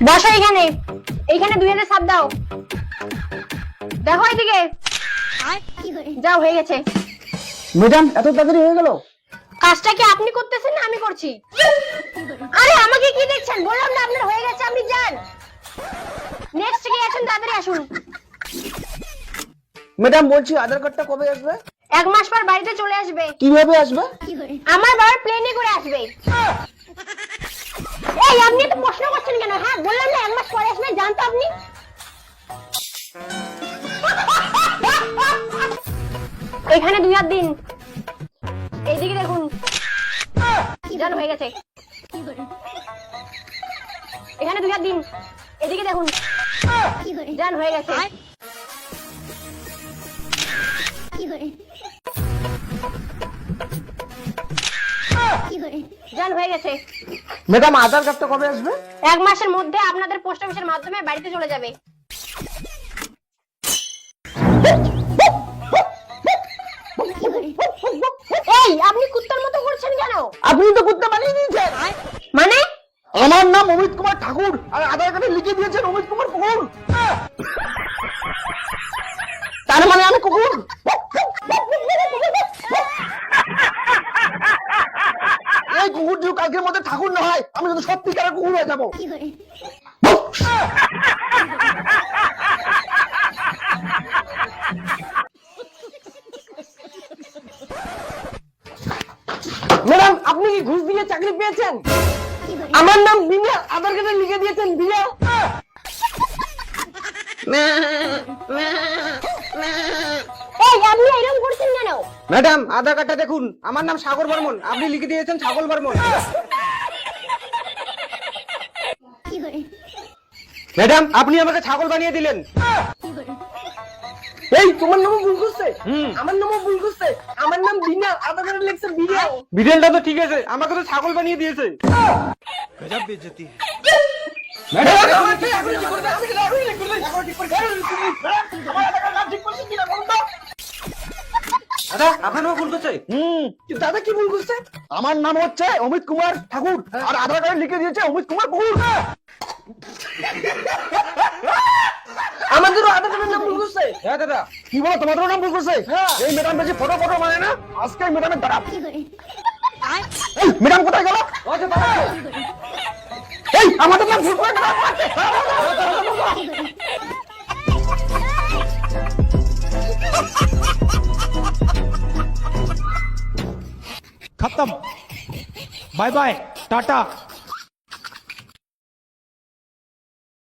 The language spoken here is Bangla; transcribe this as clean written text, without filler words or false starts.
বসো এইখানে। এইখানে 2000 সাপ দাও। দেখো এদিকে। যাও, হয়ে গেছে। ম্যাডাম এত তাড়াতাড়ি হয়ে গেল? কাজটা কি আপনি করতেছেন না আমি করছি? আরে আমাকে কি দেখছেন? বললাম না আপনার হয়ে গেছে, আপনি যান। নেক্সট কি আছেন, তাড়াতাড়ি আসুন। ম্যাডাম বলছি আধার কার্ডটা কবে আসবে? 1 মাস পর বাড়িতে চলে আসবে। কিভাবে আসবে? আমার বাবার প্লেনে করে আসবে। এই আপনি তো প্রশ্ন করছেন কেন? হ্যাঁ বললাম না 1 মাস পরে আসবে, জান তো আপনি। এখানে 2 হাত দিন। এইদিকে দেখুন। জান হয়ে গেছে। এখানে 2 হাত দিন। এদিকে দেখুন। জান হয়ে গেছে। জান হয়ে গেছে। ম্যাডাম আধার কার্ডটা কবে আসবে? 1 মাসের মধ্যে আপনাদের পোস্ট অফিসের মাধ্যমে বাড়িতে চলে যাবে। এই আপনি কুত্তার মতো করছেন কেন? আপনি তো কুত্তা বানিয়ে দিয়েছেন। মানে? আমার নাম অমিত কুমার ঠাকুর আর আধার কার্ডে লিখে দিয়েছেন অমিত কুমার কুকুর। তার মানে আমি কুকুর? এই কুকুর যদি কালকের মধ্যে ঠাকুর না হয়, আমি কিন্তু সত্যিকারের কুকুর হয়ে যাবো। ম্যাডাম আপনি কি ঘুষ দিয়ে চাকরি পেয়েছেন? আমার নাম বিনা, আধার কার্ডে লিখে দিয়েছেন বিনা। এই আপনি এরকম করছেন কেন? ম্যাডাম আধার কার্ডটা দেখুন, আমার নাম সাগর বর্মন, আপনি লিখে দিয়েছেন ছাগল বর্মন। ম্যাডাম আপনি আমাকে ছাগল বানিয়ে দিলেন। এই তোমার নামও ভুল করছে, আমার নামও ভুল করছে। আমার নাম বিনা, আধার কার্ডে লিখছে বিনা। বিড়েলটা তো ঠিক আছে, আমাকে তো ছাগল বানিয়ে দিয়েছে। गजब बेइज्जती है। ম্যাডাম দাদা আপনার নাম ভুল করছে। দাদা কি ভুল করছে? আমার নাম হচ্ছে অমিত কুমার ঠাকুর আর আধার কার্ডে লিখে দিয়েছে অমিত কুমার কুকুর। আমাদেরও আধার কার্ডের নাম ভুল করছে। হ্যাঁ দাদা। কি বলো তোমাদেরও নাম ভুল করছে? এই ম্যাডাম বেশি ফটো ফটো মানে না, আজকে ম্যাডামের দ্বারা। এই ম্যাডাম কোথায় গেল? এই আমাদের নাম ভুল করে গেল। खत्म। Bye bye Tata.